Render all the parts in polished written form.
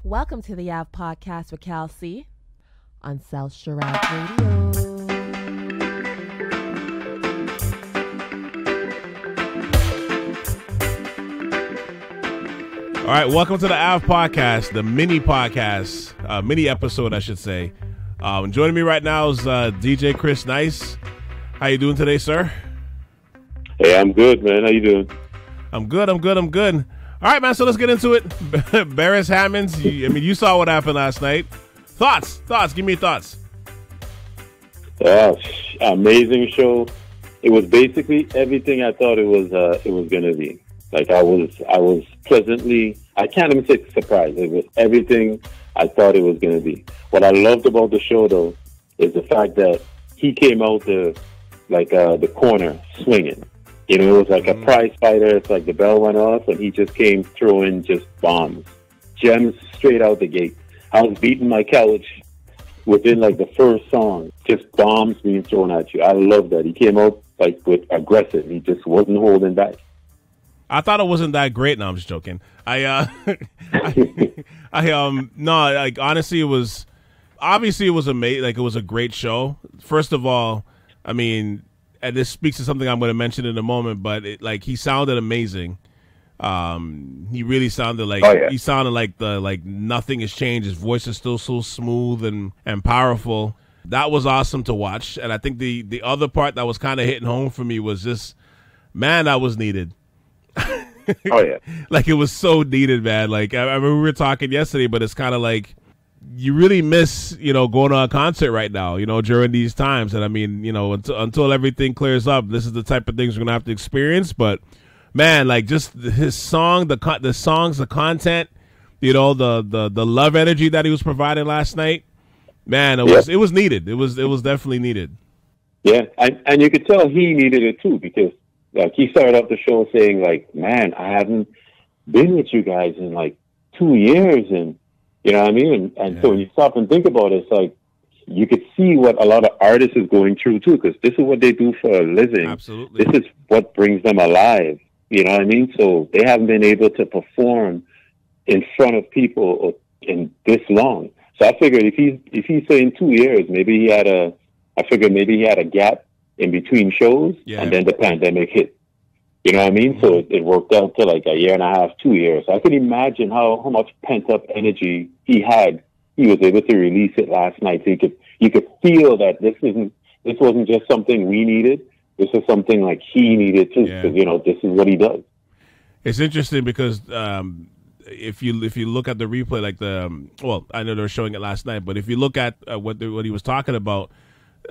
Welcome to the Ave Podcast with Cal C on South Shiraz Radio. All right, welcome to the Ave Podcast, the mini podcast, mini episode, I should say. Joining me right now is DJ Chris Nice. How you doing today, sir? Hey, I'm good, man. How you doing? I'm good. All right, man, so let's get into it. Beres Hammond, you saw what happened last night. Thoughts, give me thoughts. Amazing show. It was basically everything I thought it was going to be. Like, I was pleasantly, I can't even say surprised. It was everything I thought it was going to be. What I loved about the show, though, is the fact that he came out the corner swinging. You know, it was like a prize fighter. It's like the bell went off, and he just came throwing just bombs. Gems straight out the gate. I was beating my couch within, like, the first song. Just bombs being thrown at you. I love that. He came out, like, with aggressive. He just wasn't holding back. I thought it wasn't that great. No, I'm just joking. Honestly, it was amazing. Like, it was a great show. First of all, I mean, and this speaks to something I'm going to mention in a moment, but he sounded amazing. He really sounded like he sounded like nothing has changed. His voice is still so smooth and powerful. That was awesome to watch. And I think the other part that was kind of hitting home for me was just, man, that was needed. Like, it was so needed, man. Like, I remember we were talking yesterday, but it's kind of like you really miss, going to a concert right now, during these times. And I mean, until everything clears up, this is the type of things we're gonna have to experience. But man, like, just his song, the songs, the content, the love energy that he was providing last night, man, it was needed. It was definitely needed. Yeah, and you could tell he needed it too, because like, he started off the show saying, like, man, I haven't been with you guys in like 2 years, and you know what I mean? And so when you stop and think about it, it's like you could see what a lot of artists is going through too, because this is what they do for a living. Absolutely. This is what brings them alive. You know what I mean? So they haven't been able to perform in front of people in this long. So I figured if he's saying 2 years, maybe he had a gap in between shows, and then the pandemic hit. You know what I mean? Mm-hmm. So it worked out to like a year and a half, 2 years. I can imagine how much pent-up energy he had. He was able to release it last night. So you could feel that this wasn't just something we needed. This is something like he needed too, because this is what he does. It's interesting because if you look at the replay, like I know they were showing it last night, but if you look at what he was talking about,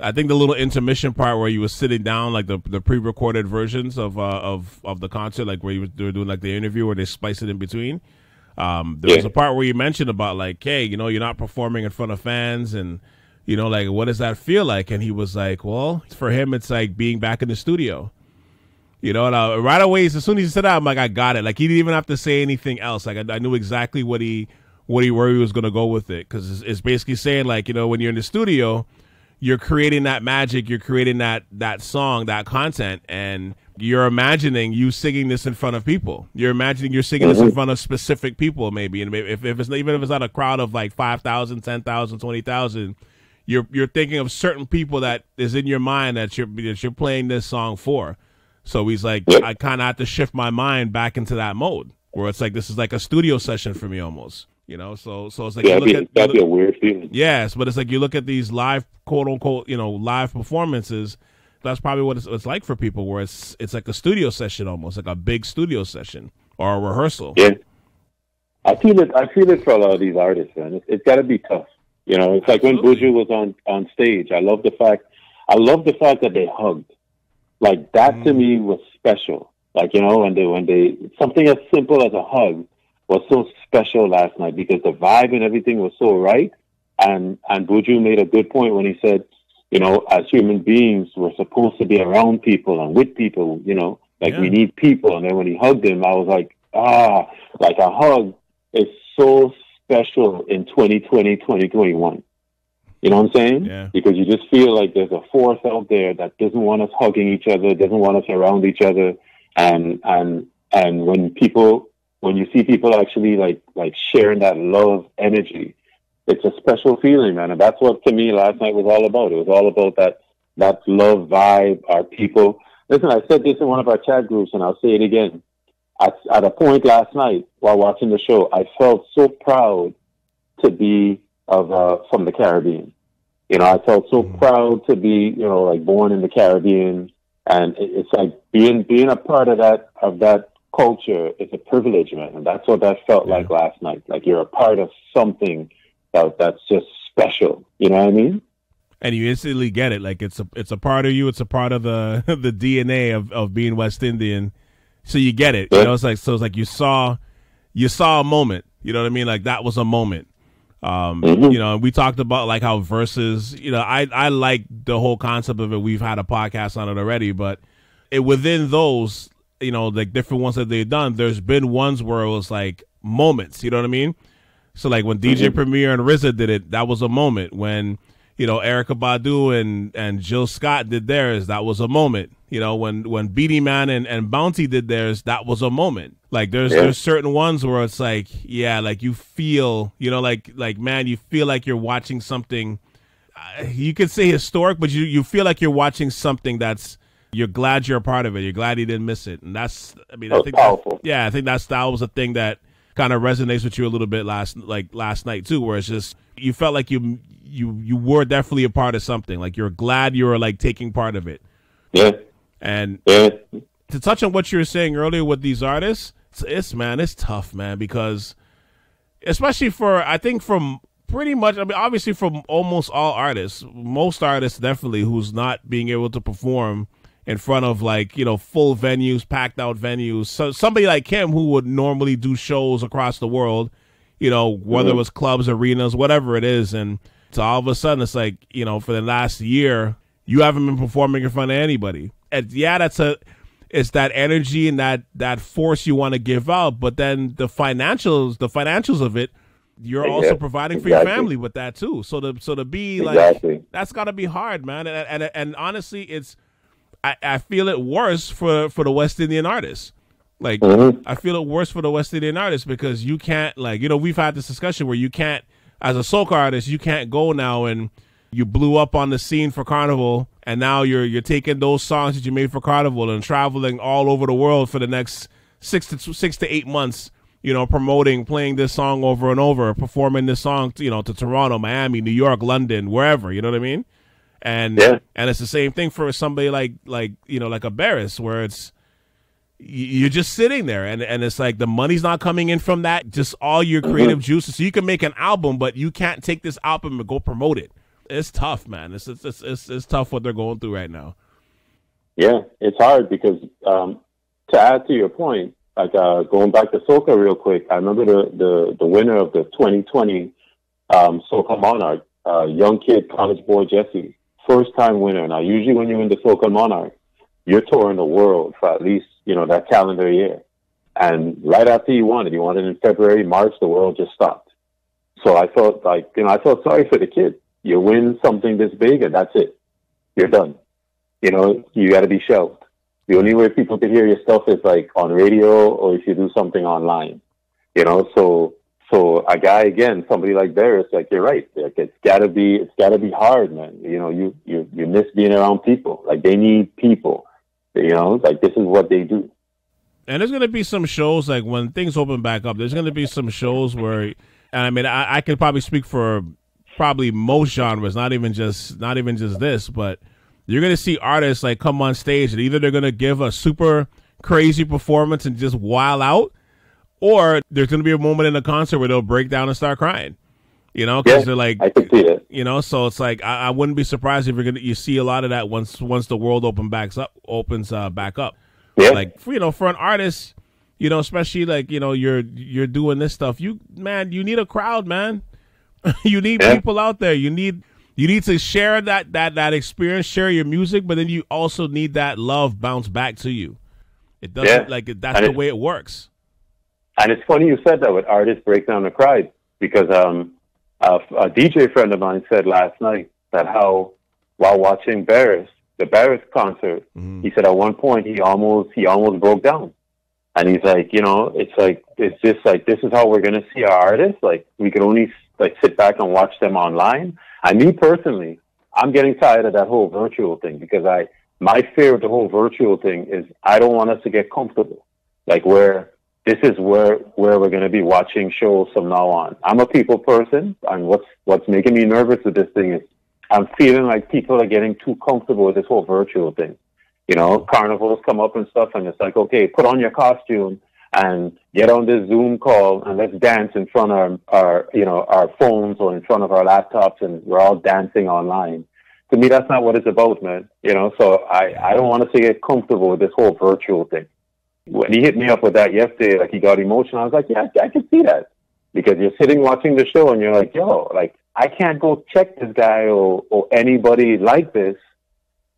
I think the little intermission part where he was sitting down, like the pre-recorded versions of the concert, like where they were doing like the interview where they splice it in between. There was a part where you mentioned about like, hey, you're not performing in front of fans, and like, what does that feel like? And he was like, well, for him, it's like being back in the studio. And right away, as soon as he said that, I'm like, I got it. Like, he didn't even have to say anything else. Like, I knew exactly where he was going to go with it, because it's basically saying, like, when you're in the studio, you're creating that magic, you're creating that song, that content, and you're imagining you singing this in front of people. You're imagining you're singing this in front of specific people, maybe. And if it's even if it's not a crowd of like 5,000, 10,000, 20,000, you're thinking of certain people that is in your mind that you're playing this song for. So he's like, I kind of have to shift my mind back into that mode where it's like this is like a studio session for me almost. So it's like that'd be a weird feeling. Yes, but it's like you look at these live, quote unquote, live performances. That's probably what it's like for people, where it's like a studio session, almost like a big studio session or a rehearsal. Yeah, I feel it for a lot of these artists, man. It's got to be tough. It's like when Buju was on stage. I love the fact that they hugged. Like, that to me was special. Like, when they something as simple as a hug was so special last night, because the vibe and everything was so right. And Buju made a good point when he said, as human beings, we're supposed to be around people and with people, we need people. And then when he hugged him, I was like, like a hug is so special in 2020, 2021. You know what I'm saying? Yeah. Because you just feel like there's a force out there that doesn't want us hugging each other, doesn't want us around each other. And when people when you see people actually like sharing that love energy, it's a special feeling, man. And that's what, to me, last night was all about. It was all about that love vibe, our people. Listen, I said this in one of our chat groups, and I'll say it again. At a point last night while watching the show, I felt so proud to be from the Caribbean. You know, I felt so proud to be, you know, like born in the Caribbean, and it's like being a part of that culture is a privilege, man. And that's what that felt like last night. Like you're a part of something that's just special. You know what I mean? And you instantly get it. Like it's a part of you. It's a part of the the DNA of being West Indian. So you get it. Yeah. You know, it's like you saw a moment. You know what I mean? Like that was a moment. You know, and we talked about like how verses, you know, I like the whole concept of it. We've had a podcast on it already, but within those, you know, like different ones that they've done, there's been ones where it was like moments, you know what I mean? So like when DJ Premier and RZA did it, that was a moment. When, you know, Erykah Badu and Jill Scott did theirs, that was a moment. You know, when Beatty Man and Bounty did theirs, that was a moment. Like there's certain ones where it's like, yeah, like you feel, you know, like man, you feel like you're watching something. You could say historic, but you feel like you're watching something you're glad you're a part of it. You're glad you didn't miss it, and that's, I mean, I think powerful. I think that was a thing that kind of resonates with you a little bit last night too, where it's just you felt like you were definitely a part of something. Like you're glad you were like taking part of it. Yeah. And to touch on what you were saying earlier with these artists, it's tough, man, because especially I think from pretty much, I mean, obviously from almost all artists, most artists definitely who's not being able to perform in front of like, you know, full venues, packed out venues. So somebody like him who would normally do shows across the world, you know, whether it was clubs, arenas, whatever it is. And so all of a sudden it's like, you know, for the last year, you haven't been performing in front of anybody. And yeah, it's that energy and that force you want to give out, but then the financials of it, you're also providing for your family with that too. So to be like, that's got to be hard, man. And honestly, I feel it worse for the West Indian artists. Like I feel it worse for the West Indian artists because you can't, like, you know, we've had this discussion where you can't, as a soca artist, you can't go now and you blew up on the scene for Carnival, and now you're taking those songs that you made for Carnival and traveling all over the world for the next 6 to 8 months, you know, playing this song over and over, performing this song, you know, to Toronto, Miami, New York, London, wherever, you know what I mean? And it's the same thing for somebody like you know, like a Beres, where it's you're just sitting there and it's like the money's not coming in from that, just all your creative juices. So you can make an album, but you can't take this album and go promote it. It's tough, man. It's tough what they're going through right now. Yeah, it's hard because to add to your point, like going back to soca real quick, I remember the winner of the 2020 Soca Monarch, young kid, college boy Jesse, first time winner. Now, usually when you're in the Soca Monarch, you're touring the world for at least, you know, that calendar year. And right after you won it in February, March, the world just stopped. So I felt like, you know, I felt sorry for the kid. You win something this big and that's it. You're done. You know, you got to be shelved. The only way people can hear your stuff is like on radio or if you do something online. You know, so a guy, again, somebody like Beres, like you're right. Like it's gotta be hard, man. You know, you miss being around people. Like they need people. You know, like this is what they do. And there's gonna be some shows like when things open back up. There's gonna be some shows where, and I mean, I can probably speak for probably most genres, not even just this, but you're going to see artists like come on stage and either they're going to give a super crazy performance and just wild out, or there's going to be a moment in the concert where they'll break down and start crying, you know, because they're like, I can see it. You know, so it's like, I wouldn't be surprised if you see a lot of that once the world opens back up. Yeah. Like, you know, for an artist, you know, especially like, you know, you're doing this stuff, you need a crowd, man. You need people out there. You need to share that experience, share your music, but then you also need that love bounce back to you. It doesn't that's the way it works. And it's funny you said that with artists break down and cry, because a DJ friend of mine said last night that how while watching the Beres concert, he said at one point he almost broke down. And he's like, it's just like, this is how we're going to see our artists. Like, we could only like sit back and watch them online. And me personally, I'm getting tired of that whole virtual thing, because my fear of the whole virtual thing is I don't want us to get comfortable. Like, where this is where we're going to be watching shows from now on. I'm a people person, and what's making me nervous with this thing is I'm feeling like people are getting too comfortable with this whole virtual thing. Carnivals come up and stuff, and it's like, okay, put on your costume and get on this Zoom call and let's dance in front of our phones or in front of our laptops, and we're all dancing online. To me, that's not what it's about, man. So I don't want us to get comfortable with this whole virtual thing. When he hit me up with that yesterday, like, he got emotional, I was like, yeah, I can see that. Because you're sitting watching the show and you're like, yo, like, I can't go check this guy or anybody like this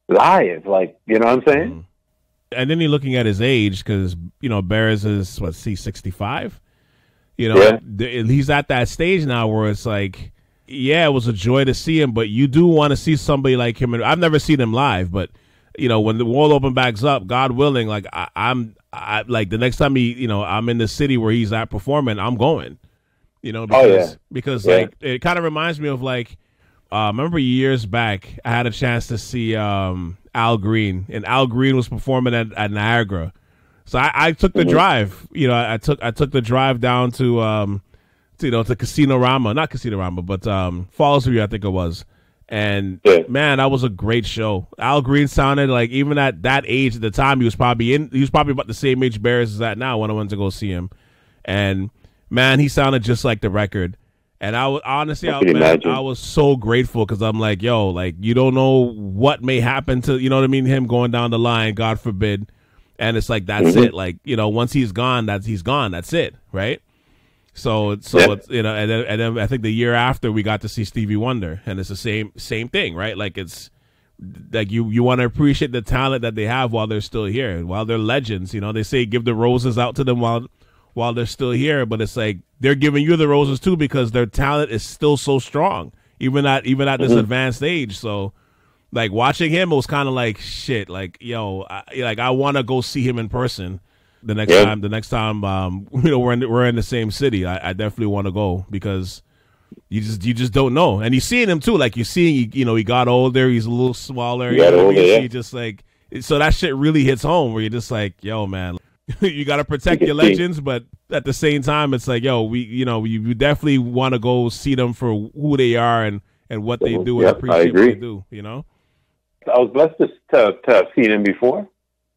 live. Like, you know what I'm saying? Mm-hmm. And then you're looking at his age, because, Beres is, 65? He's at that stage now where it's like, yeah, it was a joy to see him, but you do want to see somebody like him. And I've never seen him live, but, when the world opens back up, God willing, like, I'm like, the next time I'm in the city where he's at performing, I'm going, because like, it kind of reminds me of, like, remember years back, I had a chance to see Al Green, and Al Green was performing at Niagara. So I took the drive. I took the drive down to Casino Rama, not Casino Rama, but Fallsview, I think it was. And man, that was a great show. Al Green sounded like, even at that age at the time, he was probably about the same age Beres is at now when I went to go see him. And man, he sounded just like the record. And I was honestly, I was so grateful, because I'm like, yo, like, you don't know what may happen to, him going down the line, God forbid. And it's like, that's it. Like, once he's gone, he's gone. That's it. Right. So it's, and then I think the year after we got to see Stevie Wonder, and it's the same thing. Right. Like, it's like, you want to appreciate the talent that they have while they're still here, while they're legends. They say give the roses out to them while they're still here, but it's like, they're giving you the roses too, because their talent is still so strong, even at this advanced age. So, like, watching him, it was kind of like, shit, like, yo, I want to go see him in person the next time. We're in the same city. I definitely want to go, because you just don't know. And you're seeing him too, like, you're seeing, he got older, he's a little smaller. You just like, so that shit really hits home, where you're just like, yo, man. You got to protect your legends, but at the same time, it's like, yo, you definitely want to go see them for who they are and what they do, and appreciate what they do. I was blessed to have seen him before,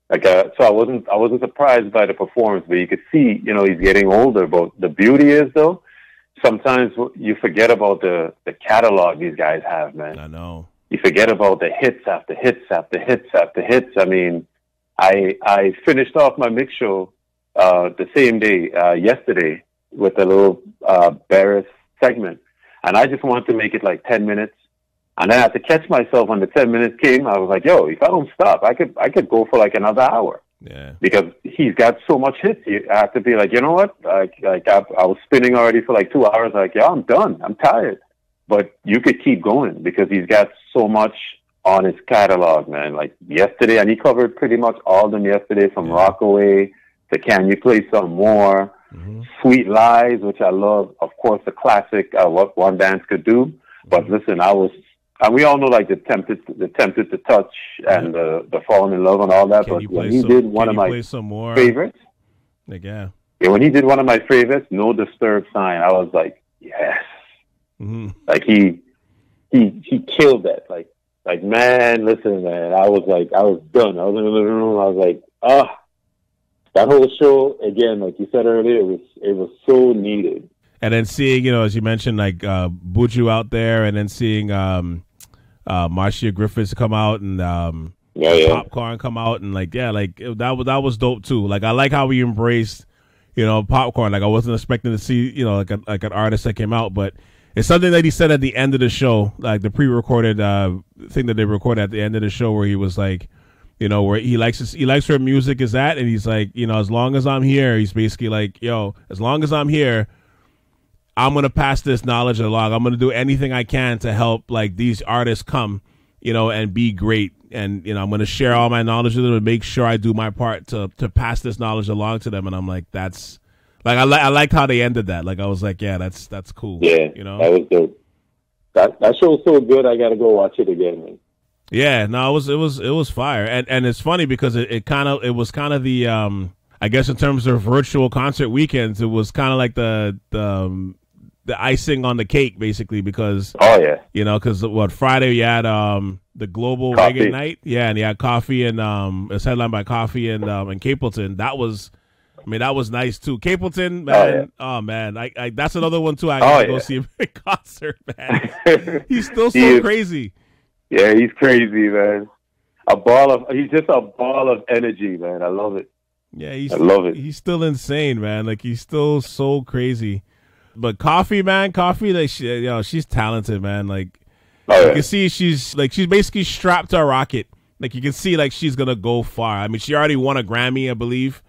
like, so I wasn't surprised by the performance, but you could see, he's getting older. But the beauty is, though, sometimes you forget about the catalog these guys have, man. I know. You forget about the hits after hits after hits after hits. I mean, I finished off my mix show the same day, yesterday, with a little Beres segment. And I just wanted to make it like 10 minutes. And then I had to catch myself when the 10 minutes came. I was like, yo, if I don't stop, I could go for like another hour. Yeah. Because he's got so much hits. I have to be like, you know what? I was spinning already for like 2 hours. Like, yeah, I'm done. I'm tired. But you could keep going, because he's got so much on his catalog, man. Like yesterday, and he covered pretty much all of them yesterday, from Rockaway to Can You Play Some More, Sweet Lies, which I love. Of course, the classic, What One Dance Could Do. But listen, and we all know, like, the tempted to touch and the falling in love and all that. But when he did one of my favorites, when he did one of my favorites, No Disturbed Sign, I was like, yes. Like, he killed that. Like, man, listen, man, I was done. I was in the living room. I was like, that whole show, again, like you said earlier, it was so needed. And then seeing, as you mentioned, like, Buju out there, and then seeing Marcia Griffiths come out, and Popcorn come out, and that was dope too. Like, I like how we embraced, Popcorn. Like, I wasn't expecting to see, like an artist that came out, but it's something that he said at the end of the show, like the pre-recorded thing that they recorded at the end of the show, where he was like, where he likes where music is at, and he's like, as long as I'm here, he's basically like, yo, as long as I'm here, I'm gonna pass this knowledge along. I'm gonna do anything I can to help, like, these artists come and be great. And, I'm going to share all my knowledge with them and make sure I do my part to pass this knowledge along to them. And I'm like, that's like, I liked how they ended that. Like, I was like, yeah, that's cool. Yeah. That was good. That show was so good. I got to go watch it again, man. Yeah, no, it was fire. And it's funny because it was kind of the, I guess in terms of virtual concert weekends, it was kind of like the icing on the cake, basically, because because Friday you had the global Coffee. reggae night, and you had Coffee and it's headlined by Coffee and Capleton. That was nice too. Capleton, man, man, I that's another one too. I gotta go see him in concert, man. He's still so crazy. Yeah, he's crazy, man. He's just a ball of energy, man. I love it. Yeah, I love it. He's still insane, man. Like, he's still so crazy. But Coffee, like, she's talented, man. Like, you can see she's basically strapped to a rocket. Like, you can see, like, she's gonna go far. I mean, she already won a Grammy, I believe.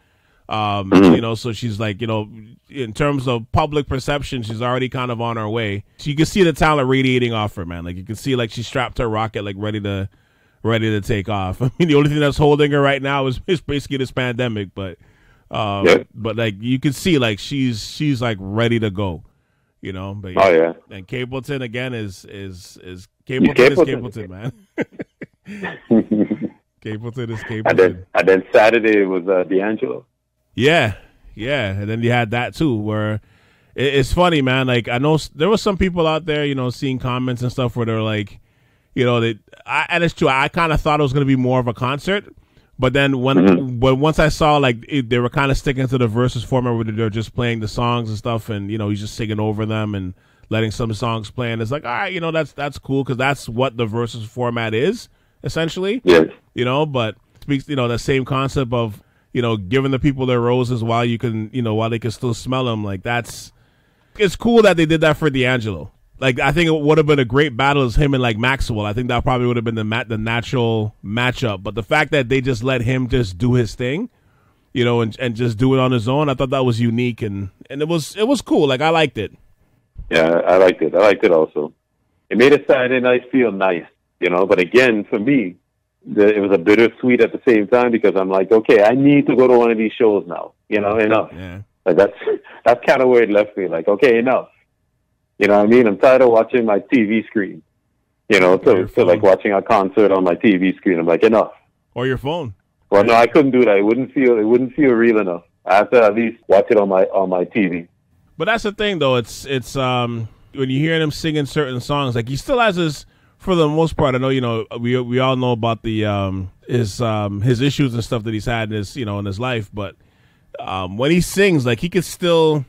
So she's like, in terms of public perception, she's already kind of on her way. So you can see the talent radiating off her, man. Like, you can see, like, she's strapped to a rocket, like, ready to take off. I mean, the only thing that's holding her right now is basically this pandemic, but like, you can see, like, she's like ready to go, But and Capleton again is Capleton, man. Capleton is Capleton. And then Saturday was D'Angelo. Yeah, and then you had that too, where it's funny, man. Like, I know there were some people out there, seeing comments and stuff where they're like, and it's true. I kind of thought it was going to be more of a concert, but then once I saw like they were kind of sticking to the versus format where they're just playing the songs and stuff, and he's just singing over them and letting some songs play, and it's like, all right, that's cool because that's what the versus format is essentially. Yes. But speaks the same concept of giving the people their roses while you can while they can still smell them. Like, it's cool that they did that for D'Angelo. Like, I think it would have been a great battle as him and like Maxwell. I think that probably would have been the natural matchup. But the fact that they just let him just do his thing, and just do it on his own, I thought that was unique and it was cool. Like, I liked it. Yeah, I liked it. I liked it also. It made a Saturday night feel nice, But again, for me, it was a bittersweet at the same time because I'm like, okay, I need to go to one of these shows now. Enough. Yeah. Like, that's kind of where it left me. Like, okay, enough. You know what I mean? I'm tired of watching my TV screen. So like watching a concert on my TV screen. I'm like, enough. Or your phone. Well, no, I couldn't do that. It wouldn't feel real enough. I have to at least watch it on my TV. But that's the thing, though. It's when you hear him singing certain songs, like, he still has his, for the most part. I know, we all know about the his issues and stuff that he's had in his in his life, but when he sings, like, he could still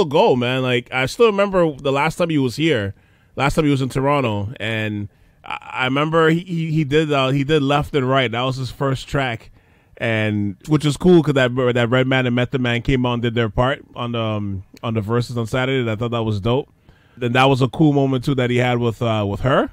go, man. Like, I still remember the last time he was here, last time he was in Toronto, and I remember he did Left and Right. That was his first track, and which was cool because that Redman and Method Man came on and did their part on the verses on Saturday. And I thought that was dope. Then that was a cool moment too that he had with her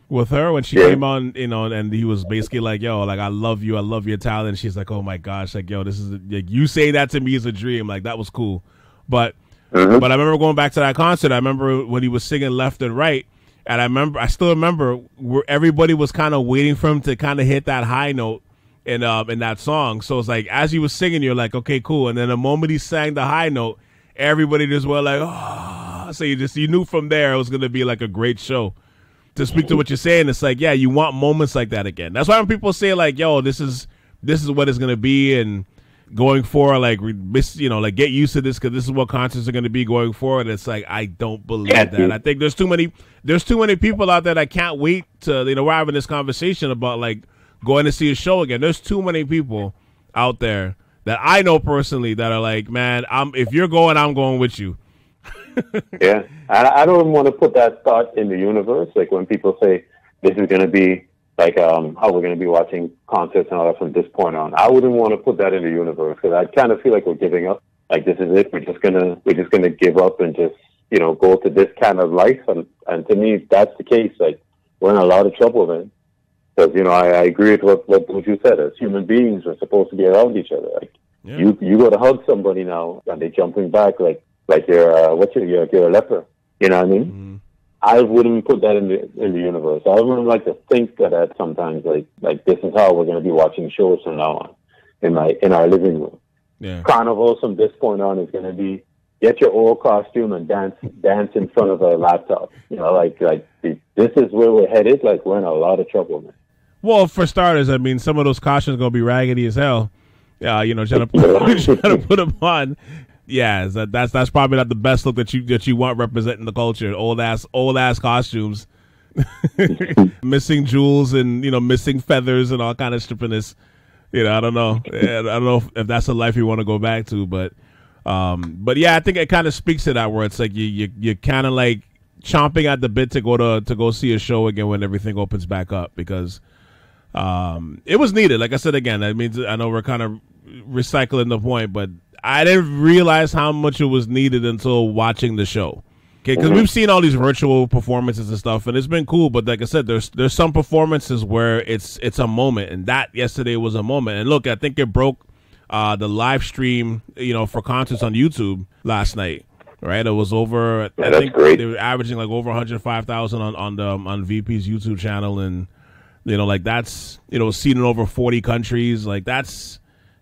when she came on, and he was basically like, yo, like, I love your talent. And she's like, oh my gosh, like, yo, this is like, you say that to me is a dream. Like, that was cool. But I remember going back to that concert. I remember when he was singing Left and Right, and I still remember where everybody was kind of waiting for him to kind of hit that high note in that song. So it's like, as he was singing, you're like, okay, cool. And then the moment he sang the high note, everybody just went like, oh. So you knew from there it was going to be like a great show. To speak to what you're saying, it's like, yeah, you want moments like that again. That's why when people say like, yo, this is what it's going to be, and going forward, like, like, get used to this because this is what concerts are going to be going forward. It's like, I don't believe that. I think there's too many people out there that can't wait to, we're having this conversation about like going to see a show again. There's too many people out there that I know personally that are like, man, if you're going, I'm going with you. Yeah, I don't want to put that thought in the universe. Like, when people say this is going to be like how we're going to be watching concerts and all that from this point on, I wouldn't want to put that in the universe because I kind of feel like we're giving up. Like, this is it. We're just gonna give up and just go to this kind of life. And to me, if that's the case, like, we're in a lot of trouble, man. Because I agree with what you said. As human beings, we're supposed to be around each other. Like, you go to hug somebody now, and they're jumping back like you're a leper. You know what I mean? I wouldn't put that in the universe. I wouldn't like to think that sometimes like this is how we're going to be watching shows from now on in our living room. Yeah. Carnival from this point on is going to be get your old costume and dance in front of a laptop. You know, like this is where we're headed. Like we're in a lot of trouble, man. Well, for starters, I mean, some of those costumes are going to be raggedy as hell. You know, trying to put them on. Yeah, that's probably not the best look that you want representing the culture. Old ass costumes, missing jewels and missing feathers and all kind of stupidness. I don't know. I don't know if that's a life you want to go back to, but yeah, I think it kind of speaks to that where it's like you're kind of like chomping at the bit to go see a show again when everything opens back up because it was needed. Like I said again, I mean I know we're kind of recycling the point, but I didn't realize how much it was needed until watching the show. Okay, because we've seen all these virtual performances and stuff, and it's been cool. But like I said, there's some performances where it's a moment, and that yesterday was a moment. And look, I think it broke the live stream, for concerts on YouTube last night. Right, it was over. I think great. They were averaging like over 105,000 on VP's YouTube channel, and like that's seen in over 40 countries. Like that's.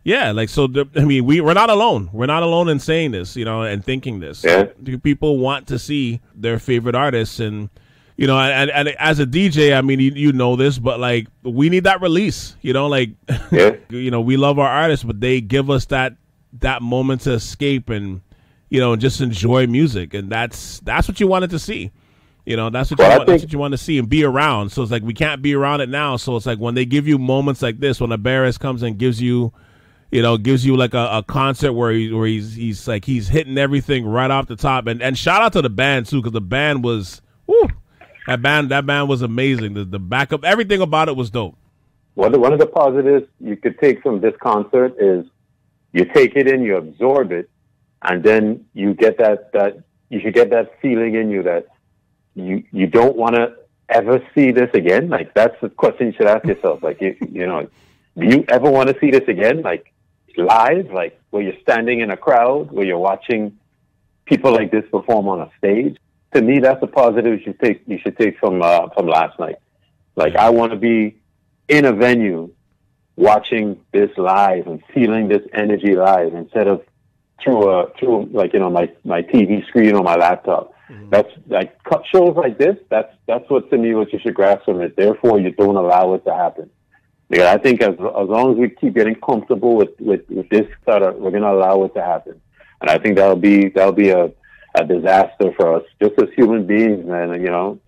Yeah, like so. We're not alone. We're not alone in saying this, and thinking this. Yeah. People want to see their favorite artists, and and as a DJ, I mean, you know this, but like we need that release. Like yeah. We love our artists, but they give us that moment to escape and just enjoy music, and that's what you wanted to see. That's what you want to see and be around. So it's like we can't be around it now. So it's like when they give you moments like this, when a Beres comes and gives you like a concert where he's like he's hitting everything right off the top, and shout out to the band too, because the band was that band was amazing. The backup, everything about it was dope. One of the positives you could take from this concert is you take it in, you absorb it, and then you get that you should get that feeling in you that you don't want to ever see this again. Like that's the question you should ask yourself. Like do you ever want to see this again? Like live, like where you're standing in a crowd, where you're watching people like this perform on a stage. To me, that's a positive you should take from last night. Like I want to be in a venue watching this live and feeling this energy live instead of through my TV screen or my laptop. Mm-hmm. That's like shows like this. That's what to me what you should grasp from it. Therefore, you don't allow it to happen. Because I think as long as we keep getting comfortable with this setup, we're going to allow it to happen. And I think that'll be a disaster for us, just as human beings, man.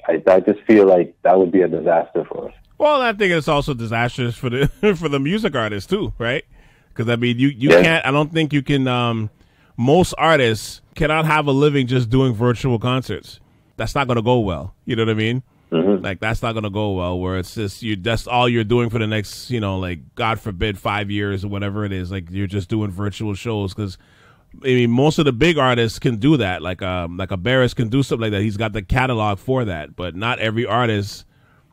I just feel like that would be a disaster for us. Well, I think it's also disastrous for the for the music artists too, right? Because I mean, you can't. I don't think you can. Most artists cannot have a living just doing virtual concerts. That's not going to go well. You know what I mean? Mm-hmm. Like that's not going to go well. Where it's just that's all you're doing for the next, like God forbid 5 years or whatever it is. Like you're just doing virtual shows because. I mean, most of the big artists can do that. Like a Beres can do something like that. He's got the catalog for that, but not every artist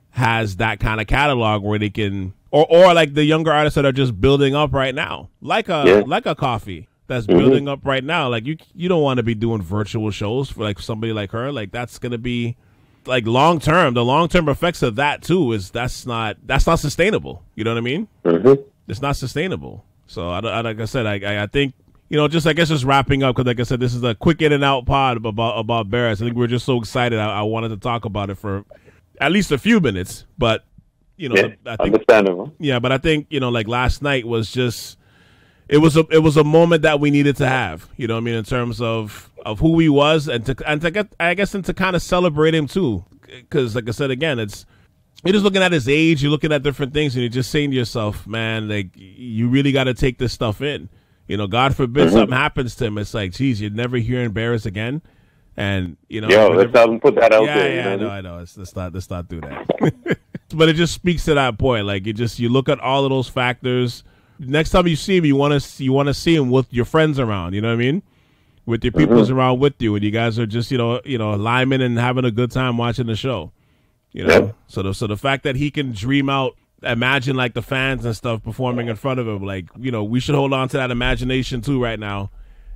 has that kind of catalog where they can, or like the younger artists that are just building up right now, like a Coffee that's building up right now. Like you don't want to be doing virtual shows for like somebody like her. Like that's gonna be like long term. The long term effects of that too is that's not sustainable. You know what I mean? Mm-hmm. It's not sustainable. So like I said, I think. Just wrapping up because, like I said, this is a quick in and out pod about Beres. I think we're just so excited. I wanted to talk about it for at least a few minutes. But I think, understandable. Yeah, but I think like last night was just it was a moment that we needed to have. You know what I mean, in terms of who he was and to kind of celebrate him too. Because like I said again, you're just looking at his age, you're looking at different things, and you're just saying to yourself, man, like you really got to take this stuff in. God forbid something happens to him. It's like, geez, you're never hearing Beres again. And, let's have him put that out there. Yeah, I know. Let's not do that. But it just speaks to that point. Like, you look at all of those factors. Next time you see him, you want to see him with your friends around. You know what I mean? With your peoples around with you. And you guys are just, liming and having a good time watching the show. Yep. So the fact that he can dream out, imagine like the fans and stuff performing in front of him, like we should hold on to that imagination too right now,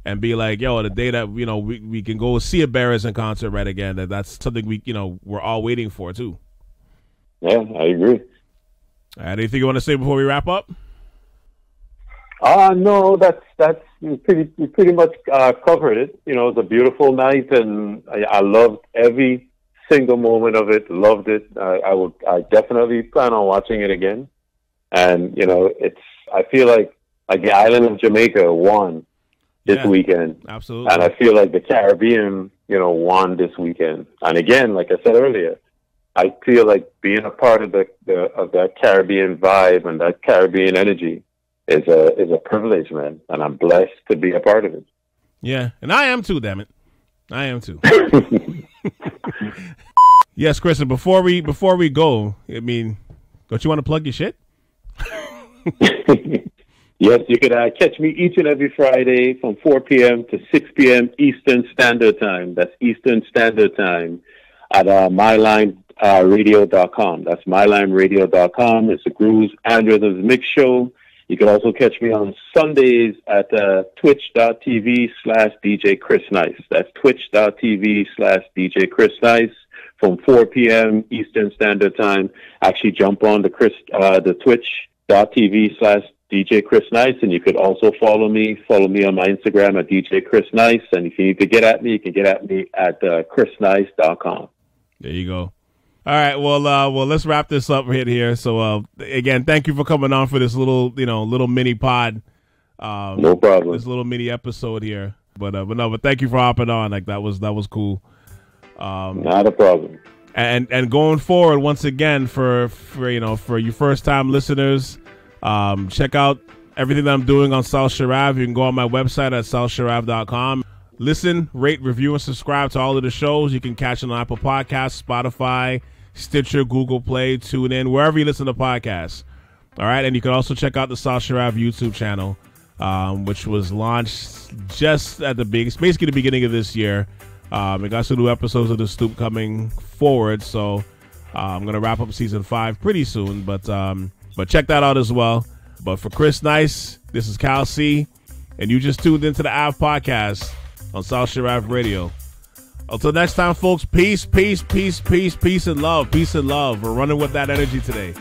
and be like, yo, the day that, we can go see a Beres in concert right again, that's something we're all waiting for too. Yeah, I agree. Anything you want to say before we wrap up? No, that's we pretty much covered it. It was a beautiful night, and I loved every single moment of it. Loved it. I definitely plan on watching it again. And I feel like the island of Jamaica won this weekend. Absolutely. And I feel like the Caribbean, won this weekend. And again, like I said earlier, I feel like being a part of that Caribbean vibe and that Caribbean energy is a privilege, man. And I'm blessed to be a part of it. Yeah, and I am too, damn it. I am too. Yes, Chris, and before we go, I mean, don't you want to plug your shit? Yes, you could catch me each and every Friday from 4 p.m. to 6 p.m. Eastern Standard Time. That's Eastern Standard Time at mylimeradio.com. That's mylimeradio.com. It's a grooves and rhythms mix show. You can also catch me on Sundays at twitch.tv/DJ Chris Nice. That's twitch.tv/DJ Chris Nice from 4 p.m. Eastern Standard Time. Actually, jump on the twitch.tv/DJ Chris Nice, and you could also follow me on my Instagram at DJ Chris Nice. And if you need to get at me, you can get at me at chrisnice.com. There you go. All right, well, let's wrap this up right here. So, again, thank you for coming on for this little mini pod. No problem. This little mini episode here, but thank you for hopping on. Like that was cool. Not a problem. And going forward, once again, for you first time listeners, check out everything that I'm doing on South Sharav. You can go on my website at southsharav.com. Listen, rate, review, and subscribe to all of the shows. You can catch it on Apple Podcasts, Spotify, Stitcher, Google Play, TuneIn, wherever you listen to podcasts. All right, and you can also check out the South Sharav YouTube channel, which was launched just at basically the beginning of this year. We got some new episodes of The Stoop coming forward, so I'm going to wrap up season 5 pretty soon, but check that out as well. But for Chris Nice, this is Cal C, and you just tuned into the Ave Podcast on South Sharav Radio. Until next time, folks, peace, peace, peace, peace, peace, and love. Peace and love. We're running with that energy today.